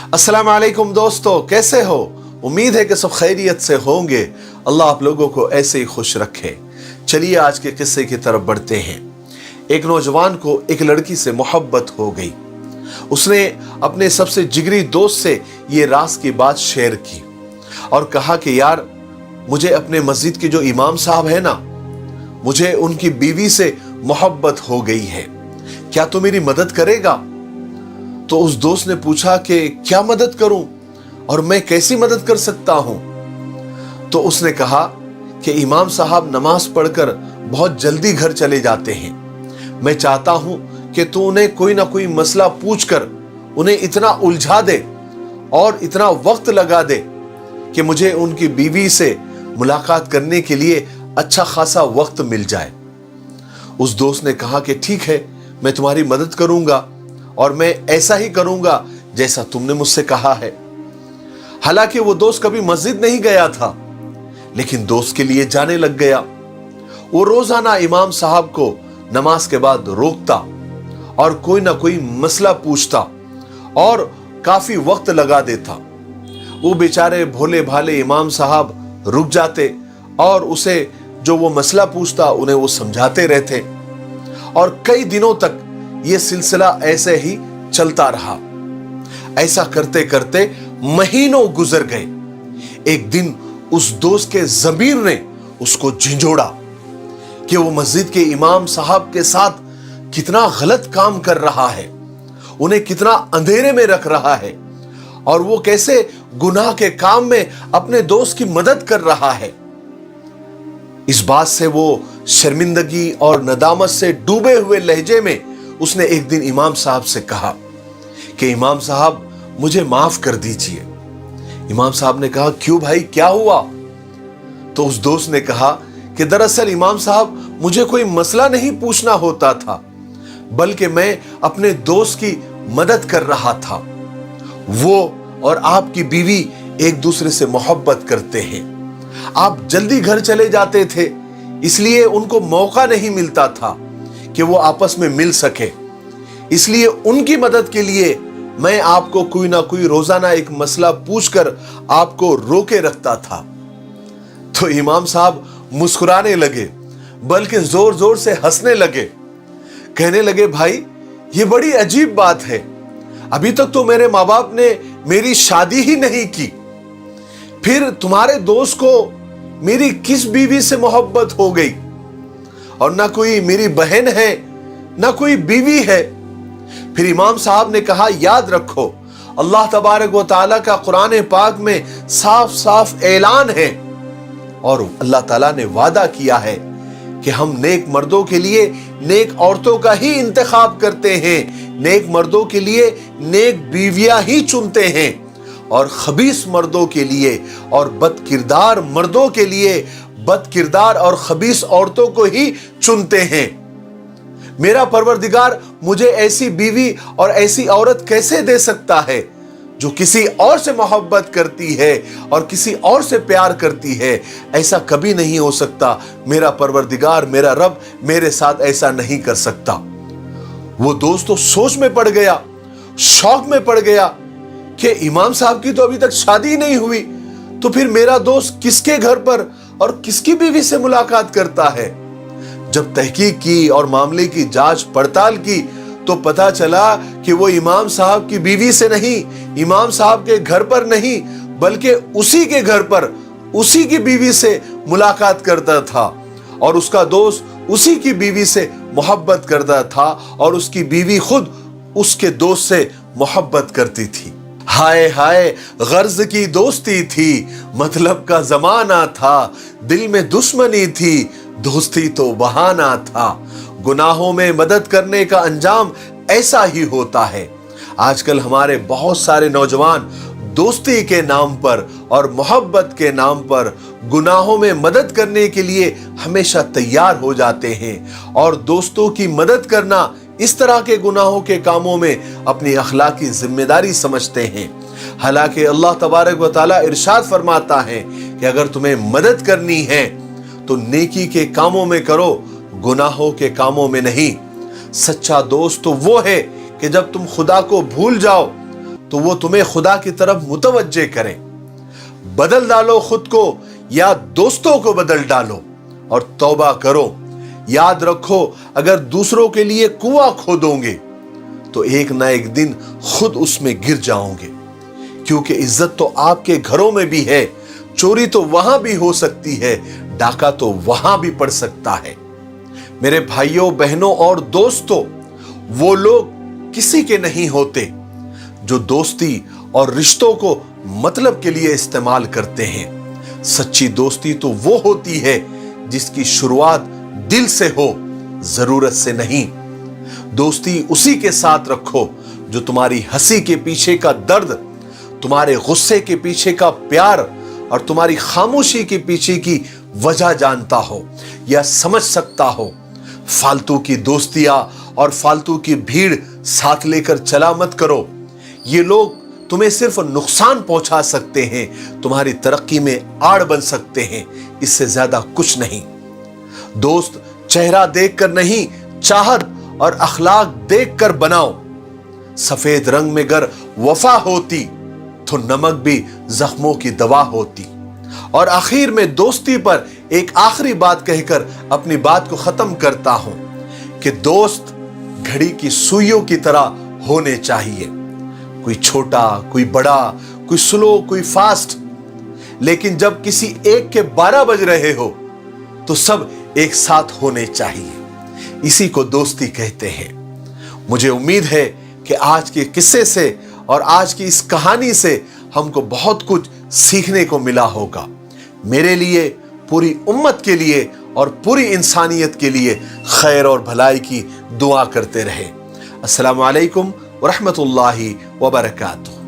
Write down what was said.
अस्सलाम वालेकुम दोस्तों, कैसे हो? उम्मीद है कि सब खैरियत से होंगे। अल्लाह आप लोगों को ऐसे ही खुश रखे। चलिए आज के किस्से की तरफ बढ़ते हैं। एक नौजवान को एक लड़की से मोहब्बत हो गई। उसने अपने सबसे जिगरी दोस्त से ये राज की बात शेयर की और कहा कि यार, मुझे अपने मस्जिद के जो इमाम साहब है ना, मुझे उनकी बीवी से मोहब्बत हो गई है, क्या तू मेरी मदद करेगा? तो उस दोस्त ने पूछा कि क्या मदद करूं और मैं कैसी मदद कर सकता हूं? तो उसने कहा कि इमाम साहब नमाज पढ़कर बहुत जल्दी घर चले जाते हैं। मैं चाहता हूं कि तू उन्हें कोई ना कोई मसला पूछकर उन्हें इतना उलझा दे और इतना वक्त लगा दे कि मुझे उनकी बीवी से मुलाकात करने के लिए अच्छा खासा वक्त मिल जाए। उस दोस्त ने कहा कि ठीक है, मैं तुम्हारी मदद करूंगा और मैं ऐसा ही करूंगा जैसा तुमने मुझसे कहा है। हालांकि वो दोस्त कभी मस्जिद नहीं गया था, लेकिन दोस्त के लिए जाने लग गया। वो रोजाना इमाम साहब को नमाज के बाद रोकता और कोई ना कोई मसला पूछता और काफी वक्त लगा देता। वो बेचारे भोले भाले इमाम साहब रुक जाते और उसे जो वो मसला पूछता उन्हें वो समझाते रहते और कई दिनों तक ये सिलसिला ऐसे ही चलता रहा। ऐसा करते करते महीनों गुजर गए। एक दिन उस दोस्त के ज़मीर ने उसको झिंझोड़ा कि वो मस्जिद के इमाम साहब के साथ कितना गलत काम कर रहा है, उन्हें कितना अंधेरे में रख रहा है और वो कैसे गुनाह के काम में अपने दोस्त की मदद कर रहा है। इस बात से वो शर्मिंदगी और नदामत से डूबे हुए लहजे में उसने एक दिन इमाम साहब से कहा कि इमाम साहब, मुझे माफ कर दीजिए। इमाम साहब ने कहा, क्यों भाई, क्या हुआ? तो उस दोस्त ने कहा कि दरअसल इमाम साहब, मुझे कोई मसला नहीं पूछना होता था, बल्कि मैं अपने दोस्त की मदद कर रहा था। वो और आपकी बीवी एक दूसरे से मोहब्बत करते हैं। आप जल्दी घर चले जाते थे, इसलिए उनको मौका नहीं मिलता था कि वो आपस में मिल सके। इसलिए उनकी मदद के लिए मैं आपको कोई ना कोई रोजाना एक मसला पूछकर आपको रोके रखता था। तो इमाम साहब मुस्कुराने लगे, बल्कि जोर जोर से हंसने लगे। कहने लगे, भाई, ये बड़ी अजीब बात है। अभी तक तो मेरे माँ बाप ने मेरी शादी ही नहीं की, फिर तुम्हारे दोस्त को मेरी किस बीवी से मोहब्बत हो गई? और ना कोई मेरी बहन है, ना कोई बीवी है। फिर इमाम साहब ने कहा, याद रखो, अल्लाह तबारक व तआला का कुरान पाक में साफ साफ ऐलान है और अल्लाह ताला ने वादा किया है कि हम नेक मर्दों के लिए नेक औरतों का ही इंतखाब करते हैं, नेक मर्दों के लिए नेक बीवियां ही चुनते हैं और खबीस मर्दों के लिए और बदकिरदार मर्दों के लिए बदकिरदार और खबीस औरतों को ही चुनते हैं। मेरा परवरदिगार मुझे ऐसी बीवी और ऐसी औरत कैसे दे सकता है जो किसी और से मोहब्बत करती है और किसी और से प्यार करती है? ऐसा कभी नहीं हो सकता। मेरा परवरदिगार, मेरा रब मेरे साथ ऐसा नहीं कर सकता। वो दोस्त तो सोच में पड़ गया, शौक में पड़ गया कि इमाम साहब की तो अभी तक शादी नहीं हुई, तो फिर मेरा दोस्त किसके घर पर और किसकी बीवी से मुलाकात करता है? जब तहकीक की और मामले की जांच पड़ताल की तो पता चला कि वो इमाम साहब की बीवी से नहीं, इमाम साहब के घर पर नहीं, बल्कि उसी के घर पर उसी की बीवी से मुलाकात करता था और उसका दोस्त उसी की बीवी से मोहब्बत करता था और उसकी बीवी खुद उसके दोस्त से मोहब्बत करती थी। हाय हाय, गर्ज की दोस्ती थी, मतलब का जमाना था, दिल में दुश्मनी थी, दोस्ती तो बहाना था। गुनाहों में मदद करने का अंजाम ऐसा ही होता है। आजकल हमारे बहुत सारे नौजवान दोस्ती के नाम पर और मोहब्बत के नाम पर गुनाहों में मदद करने के लिए हमेशा तैयार हो जाते हैं और दोस्तों की मदद करना इस तरह के गुनाहों के कामों में अपनी अखलाकी जिम्मेदारी समझते हैं। हालांकि अल्लाह तबारक व तआला इरशाद फरमाता है कि अगर तुम्हें मदद करनी है तो नेकी के कामों में करो, गुनाहों के कामों में नहीं। सच्चा दोस्त तो वो है कि जब तुम खुदा को भूल जाओ तो वो तुम्हें खुदा की तरफ मुतवज्जे करें। बदल डालो खुद को या दोस्तों को बदल डालो और तौबा करो। याद रखो, अगर दूसरों के लिए कुआं खोदोगे तो एक ना एक दिन खुद उसमें गिर जाओगे, क्योंकि इज्जत तो आपके घरों में भी है, चोरी तो वहां भी हो सकती है, डाका तो वहां भी पड़ सकता है। मेरे भाइयों बहनों और दोस्तों, वो लोग किसी के नहीं होते जो दोस्ती और रिश्तों को मतलब के लिए इस्तेमाल करते हैं। सच्ची दोस्ती तो वो होती है जिसकी शुरुआत दिल से हो, जरूरत से नहीं। दोस्ती उसी के साथ रखो जो तुम्हारी हंसी के पीछे का दर्द, तुम्हारे गुस्से के पीछे का प्यार और तुम्हारी खामोशी के पीछे की वजह जानता हो या समझ सकता हो। फालतू की दोस्तियां और फालतू की भीड़ साथ लेकर चला मत करो। ये लोग तुम्हें सिर्फ नुकसान पहुंचा सकते हैं, तुम्हारी तरक्की में आड़ बन सकते हैं, इससे ज्यादा कुछ नहीं। दोस्त चेहरा देखकर नहीं, चाहत और अखलाक देखकर बनाओ। सफेद रंग में अगर वफा होती तो नमक भी जख्मों की दवा होती। और आखिर में दोस्ती पर एक आखिरी बात कहकर अपनी बात को खत्म करता हूं कि दोस्त घड़ी की सुइयों की तरह होने चाहिए। कोई छोटा, कोई बड़ा, कोई स्लो, कोई फास्ट, लेकिन जब किसी एक के 12 बज रहे हो तो सब एक साथ होने चाहिए। इसी को दोस्ती कहते हैं। मुझे उम्मीद है कि आज के किस्से से और आज की इस कहानी से हमको बहुत कुछ सीखने को मिला होगा। मेरे लिए, पूरी उम्मत के लिए और पूरी इंसानियत के लिए खैर और भलाई की दुआ करते रहे। अस्सलामु अलैकुम व रहमतुल्लाहि व बरकातुहू।